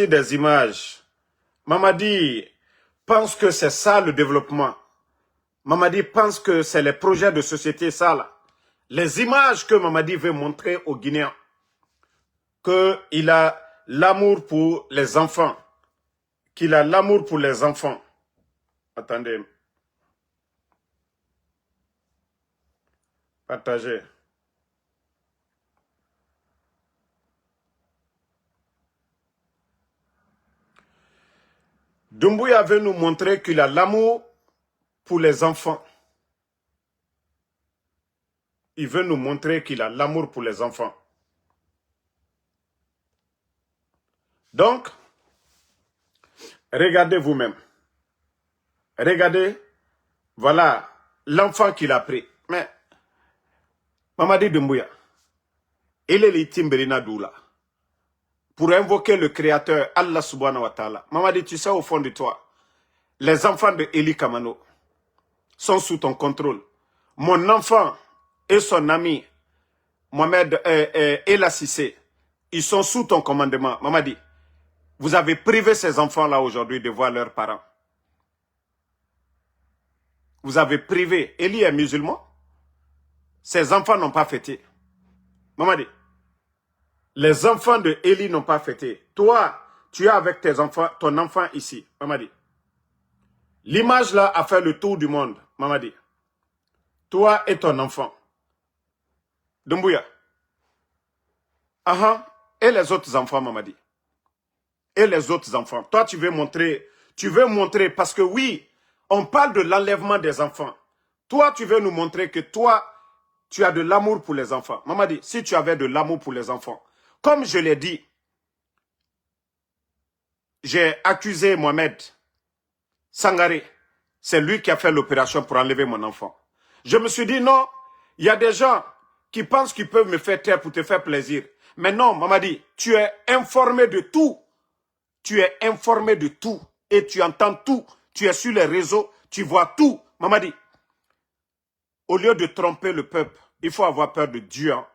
des images. Mamadi pense que c'est ça le développement. Mamadi pense que c'est les projets de société, ça là. Les images que Mamadi veut montrer aux Guinéens, qu'il a l'amour pour les enfants, qu'il a l'amour pour les enfants. Attendez. Partagez. Doumbouya veut nous montrer qu'il a l'amour pour les enfants. Il veut nous montrer qu'il a l'amour pour les enfants. Donc, regardez vous-même. Regardez, voilà l'enfant qu'il a pris. Mais, Mamadi Doumbouya, il est l'itimberina doula. Pour invoquer le Créateur, Allah subhanahu wa ta'ala. Mamadi, tu sais au fond de toi, les enfants de Eli Kamano sont sous ton contrôle. Mon enfant et son ami, Mohamed Ela Sissé, ils sont sous ton commandement. Mamadi, vous avez privé ces enfants-là aujourd'hui de voir leurs parents. Vous avez privé. Eli est musulman. Ses enfants n'ont pas fêté. Mamadi, les enfants de Eli n'ont pas fêté. Toi, tu es avec tes enfants, ton enfant ici. Mamadi, l'image là a fait le tour du monde. Mamadi, toi et ton enfant. Doumbouya. Et les autres enfants, Mamadi. Et les autres enfants. Toi, tu veux montrer, parce que oui, on parle de l'enlèvement des enfants. Toi, tu veux nous montrer que toi, tu as de l'amour pour les enfants. Mamadi, si tu avais de l'amour pour les enfants, comme je l'ai dit, j'ai accusé Mohamed Sangaré. C'est lui qui a fait l'opération pour enlever mon enfant. Je me suis dit non, il y a des gens qui pensent qu'ils peuvent me faire taire pour te faire plaisir. Mais non, Mamadi, tu es informé de tout. Tu es informé de tout. Et tu entends tout. Tu es sur les réseaux, tu vois tout. Mamadi, au lieu de tromper le peuple, il faut avoir peur de Dieu. Hein,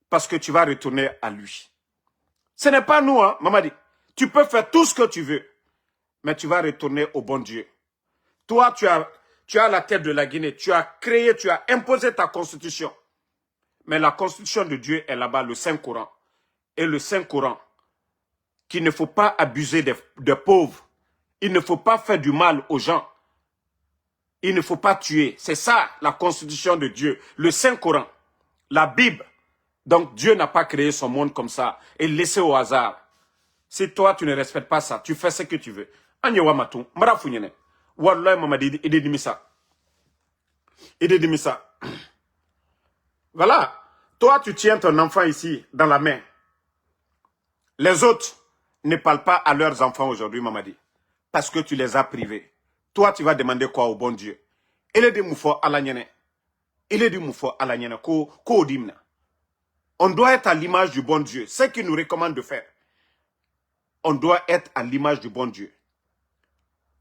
parce que tu vas retourner à lui. Ce n'est pas nous, hein, Mamadi. Tu peux faire tout ce que tu veux. Mais tu vas retourner au bon Dieu. Toi, tu as la tête de la Guinée. Tu as créé, tu as imposé ta constitution. Mais la constitution de Dieu est là-bas, le Saint-Coran. Et le Saint-Coran, qu'il ne faut pas abuser des pauvres. Il ne faut pas faire du mal aux gens. Il ne faut pas tuer. C'est ça, la constitution de Dieu. Le Saint-Coran, la Bible. Donc, Dieu n'a pas créé son monde comme ça et laissé au hasard. Si toi, tu ne respectes pas ça, tu fais ce que tu veux. Anyewa matou, mara funyene. Wallahi Mamadi, ide dimisa. Ide dimisa. Voilà. Toi, tu tiens ton enfant ici, dans la main. Les autres ne parlent pas à leurs enfants aujourd'hui, Mamadi. Parce que tu les as privés. Toi, tu vas demander quoi au bon Dieu? Il est dit moufo à la nyene. Il est dit moufo à la nyene. Ko dimna. On doit être à l'image du bon Dieu. C'est ce qu'il nous recommande de faire. On doit être à l'image du bon Dieu.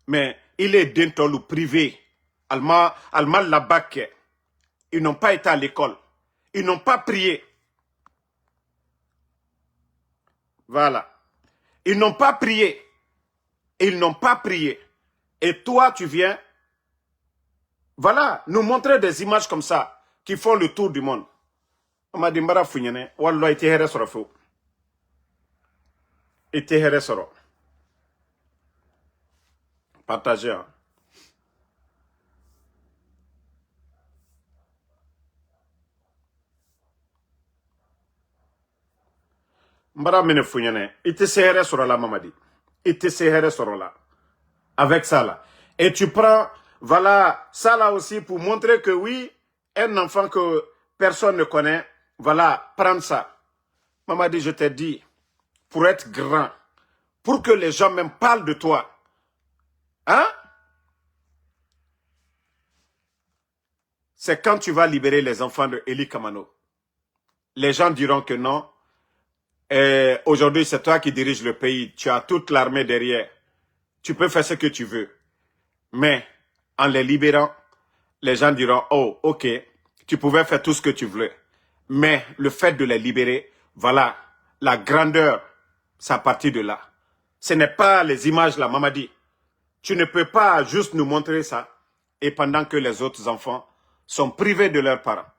Mais il est d'intolu privé. Alma la bac. Ils n'ont pas été à l'école. Ils n'ont pas prié. Voilà. Ils n'ont pas prié. Ils n'ont pas prié. Et toi, tu viens, voilà, nous montrer des images comme ça qui font le tour du monde. On m'a dit, Mbara Founyane, Wallah, ite here soro fou. Ite here soro. Partagez. Hein. Mbara mene Founyane, ite se here soro la, Mamadi. Ite se here soro la. Avec ça là. Et tu prends, voilà, ça là aussi pour montrer que oui, un enfant que personne ne connaît, voilà, prends ça. Mamadi, je t'ai dit, pour être grand, pour que les gens même parlent de toi. Hein? C'est quand tu vas libérer les enfants de Eli Kamano. Les gens diront que non. Aujourd'hui, c'est toi qui diriges le pays. Tu as toute l'armée derrière. Tu peux faire ce que tu veux. Mais en les libérant, les gens diront, oh, ok, tu pouvais faire tout ce que tu voulais. Mais le fait de les libérer, voilà, la grandeur, c'est à partir de là. Ce n'est pas les images là, Mamadi. Tu ne peux pas juste nous montrer ça et pendant que les autres enfants sont privés de leurs parents.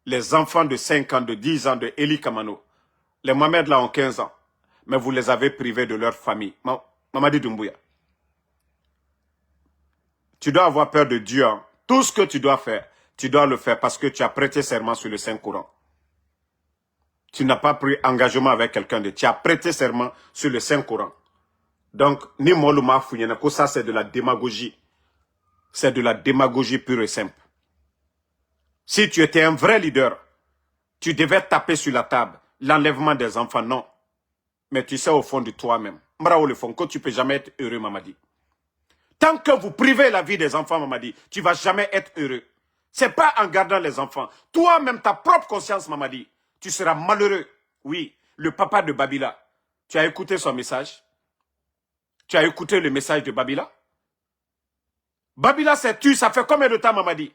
Les enfants de 5 ans, de 10 ans, de Eli Kamano, les Mohamed là ont 15 ans, mais vous les avez privés de leur famille. Mamadi Doumbouya, tu dois avoir peur de Dieu. Hein. Tout ce que tu dois faire, tu dois le faire parce que tu as prêté serment sur le Saint-Coran. Tu n'as pas pris engagement avec quelqu'un de... Tu as prêté serment sur le Saint-Coran. Donc, ni Molouma Fouyenako, ça c'est de la démagogie. C'est de la démagogie pure et simple. Si tu étais un vrai leader, tu devais taper sur la table l'enlèvement des enfants, non. Mais tu sais au fond de toi-même, Mrao le fond, que tu ne peux jamais être heureux, Mamadi. Tant que vous privez la vie des enfants, Mamadi, tu ne vas jamais être heureux. Ce n'est pas en gardant les enfants. Toi-même, ta propre conscience, Mamadi, tu seras malheureux. Oui, le papa de Babila. Tu as écouté son message? Tu as écouté le message de Babila? Babila s'est tué, ça fait combien de temps, Mamadi?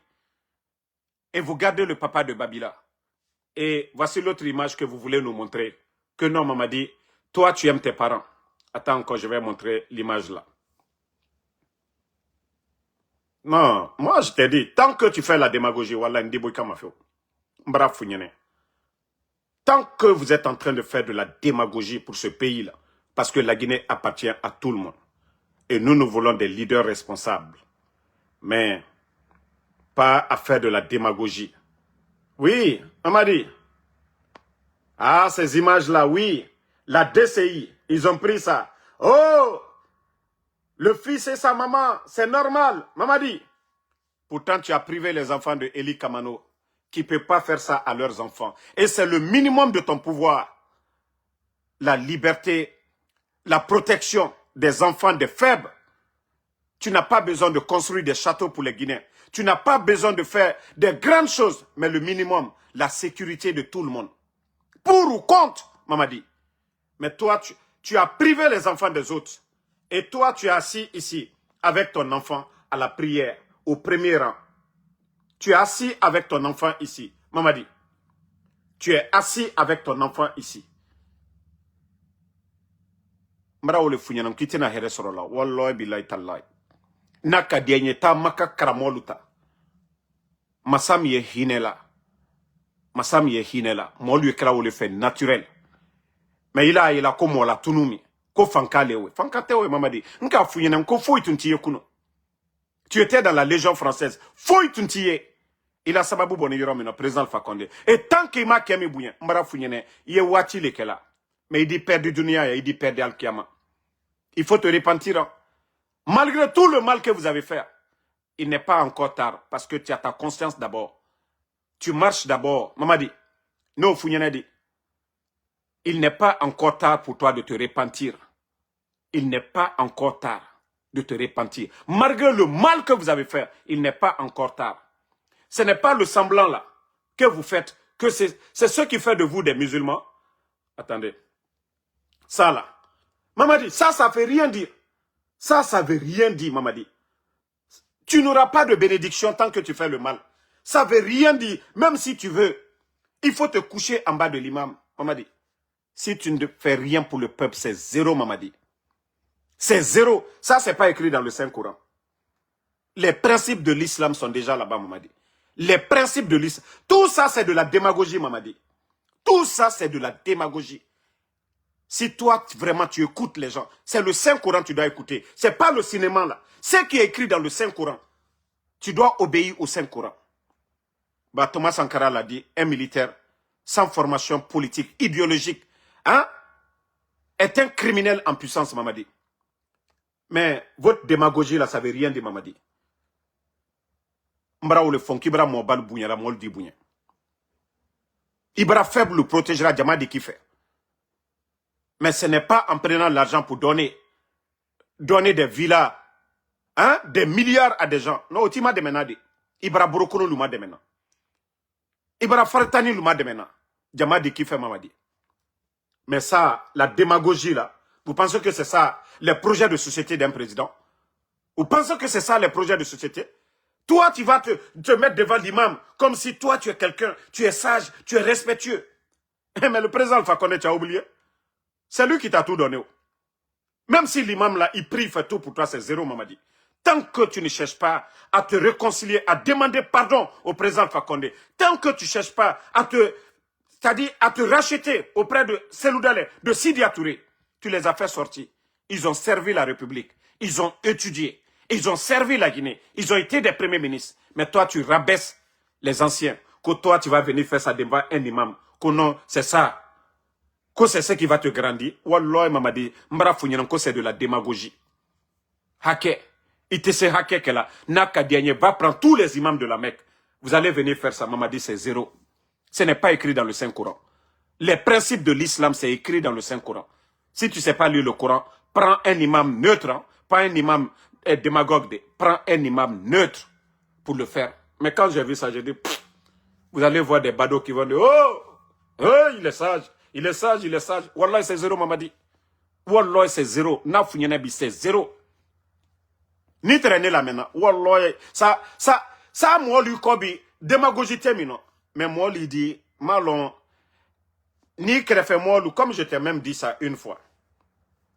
Et vous gardez le papa de Babila. Et voici l'autre image que vous voulez nous montrer. Que non, Mamadi, toi, tu aimes tes parents. Attends encore, je vais montrer l'image là. Non, moi, je t'ai dit, tant que tu fais la démagogie, voilà, tant que vous êtes en train de faire de la démagogie pour ce pays-là, parce que la Guinée appartient à tout le monde. Et nous voulons des leaders responsables. Mais pas à faire de la démagogie. Oui, Mamadi. Ah, ces images-là, oui. La DCI, ils ont pris ça. Oh, le fils et sa maman, c'est normal. Mamadi. Pourtant, tu as privé les enfants de Eli Kamano, qui ne peuvent pas faire ça à leurs enfants. Et c'est le minimum de ton pouvoir. La liberté, la protection des enfants des faibles. Tu n'as pas besoin de construire des châteaux pour les Guinéens. Tu n'as pas besoin de faire des grandes choses, mais le minimum, la sécurité de tout le monde. Pour ou contre, Mamadi. Mais toi, tu as privé les enfants des autres. Et toi, tu es assis ici avec ton enfant à la prière, au premier rang. Tu es assis avec ton enfant ici. Mamadi, tu es assis avec ton enfant ici. Maraole funyanam kitina here sorola. Wallahi billahi tallahi. Naka dienye ta maka karamoluta. Masam ye hinela. Masam ye hinela. Molu ye kra ole fait naturel. Mais il a comme la tunumi. Ko fankalewe. Fankatewe Mamadi. Nka funyanam ko foi tuntiye kuno. Tu étais dans la Légion française. Foi tuntiye. Il a sababu boni yoromino président Alpha Condé. Et tant qu'il m'a kemi bouyen, mbara funyene, ye wati lekela. Mais il dit père du dunia, il dit père de Al-Kiyama. Il faut te repentir. Hein. Malgré tout le mal que vous avez fait, il n'est pas encore tard parce que tu as ta conscience d'abord. Tu marches d'abord. Mamadi, non, funyene dit. Il n'est pas encore tard pour toi de te repentir. Il n'est pas encore tard de te repentir. Malgré le mal que vous avez fait, il n'est pas encore tard. Ce n'est pas le semblant là que vous faites, que c'est ce qui fait de vous des musulmans. Attendez. Ça là. Mamadi, ça ne veut rien dire. Ça ne veut rien dire, Mamadi. Tu n'auras pas de bénédiction tant que tu fais le mal. Ça ne veut rien dire. Même si tu veux, il faut te coucher en bas de l'imam, Mamadi. Si tu ne fais rien pour le peuple, c'est zéro, Mamadi. C'est zéro. Ça, ce n'est pas écrit dans le Saint-Coran. Les principes de l'islam sont déjà là-bas, Mamadi. Les principes de l'islam. Tout ça, c'est de la démagogie, Mamadi. Tout ça, c'est de la démagogie. Si toi, vraiment, tu écoutes les gens, c'est le Saint-Coran que tu dois écouter. Ce n'est pas le cinéma, là. Ce qui est écrit dans le Saint-Coran, tu dois obéir au Saint-Coran. Bah, Thomas Sankara l'a dit, un militaire sans formation politique, idéologique, hein, est un criminel en puissance, Mamadi. Mais votre démagogie, là, ça ne veut rien dire, Mamadi. Mbra ou le fond, Kibra mobile bounya, la mol di bounya. Ibra faible protégera Djamadi qui fait. Mais ce n'est pas en prenant l'argent pour donner des villas, hein, des milliards à des gens. Non, tu m'as demandé. Ibra Borokono l'uma demena. Ibra Faretani l'uma demena. Djamadi qui fait Mamadi. Mais ça, la démagogie là, vous pensez que c'est ça les projets de société d'un président? Vous pensez que c'est ça les projets de société? Toi, tu vas te mettre devant l'imam comme si toi, tu es quelqu'un, tu es sage, tu es respectueux. Mais le président Alpha Condé, tu as oublié? C'est lui qui t'a tout donné. Même si l'imam là, il prie, fait tout pour toi, c'est zéro, Mamadi. Tant que tu ne cherches pas à te réconcilier, à demander pardon au président Fakonde, tant que tu ne cherches pas à c'est-à-dire à te racheter auprès de Selou Dalé, de Sidi Touré, tu les as fait sortir. Ils ont servi la République, ils ont étudié, ils ont servi la Guinée, ils ont été des premiers ministres. Mais toi, tu rabaisses les anciens, que toi, tu vas venir faire ça devant un imam, que non, c'est ça. Que c'est ce qui va te grandir. Wallah, Mamadi, Mbara Founyanko, c'est de la démagogie. Haké. Il te sait haké que là, Naka Diagne va prendre tous les imams de la Mecque. Vous allez venir faire ça, Mamadi, c'est zéro. Ce n'est pas écrit dans le Saint-Coran. Les principes de l'islam, c'est écrit dans le Saint-Coran. Si tu ne sais pas lire le Coran, prends un imam neutre, hein, pas un imam démagogue. Prends un imam neutre pour le faire. Mais quand j'ai vu ça, j'ai dit, vous allez voir des badauds qui vont dire, oh, il est sage, il est sage, il est sage. Wallah, c'est zéro, Mamadi. Wallah, c'est zéro. Nafunyanabi, c'est zéro. Ni traîner là maintenant. Wallah, ça, moi, lui, kobi, démagogie termine. Mais moi, lui dit, malon, ni créfé moi, comme je t'ai même dit ça une fois.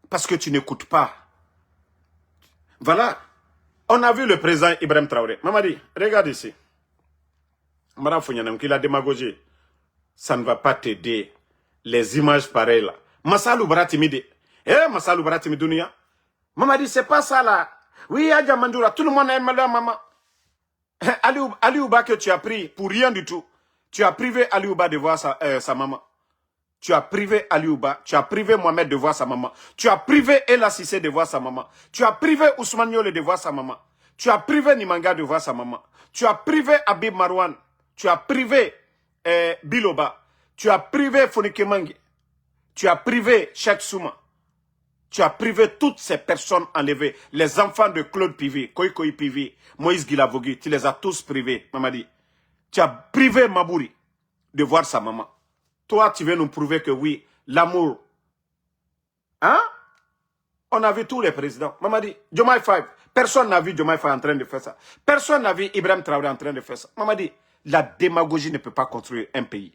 Parce que tu n'écoutes pas. Voilà. On a vu le président Ibrahim Traoré. Mamadi, regarde ici. Madame Founyanam, qui la démagogie. Ça ne va pas t'aider. Les images pareilles là. Massalou Baratimide. Massalou Baratimidounia. Mamadi, c'est pas ça là. Oui, Adja Mandoura, tout le monde aime leur maman. Aliouba que tu as pris pour rien du tout. Tu as privé Aliouba de voir sa maman. Tu as privé Aliouba, tu as privé Mohamed de voir sa maman. Tu as privé Ella Sissé de voir sa maman. Tu as privé Ousmane Yole de voir sa maman. Tu as privé Nimanga de voir sa maman. Tu as privé Habib Marouane. Tu as privé Biloba. Tu as privé Fonike Mangi. Tu as privé Cheikh Souma. Tu as privé toutes ces personnes enlevées. Les enfants de Claude Pivi, Koikoi Pivi, Moïse Guilavogui, tu les as tous privés, Mamadi. Tu as privé Mabouri de voir sa maman. Toi, tu veux nous prouver que oui, l'amour. Hein? On a vu tous les présidents. Mamadi, Diomaye Faye, personne n'a vu Diomaye Faye en train de faire ça. Personne n'a vu Ibrahim Traoré en train de faire ça. Mamadi, la démagogie ne peut pas construire un pays.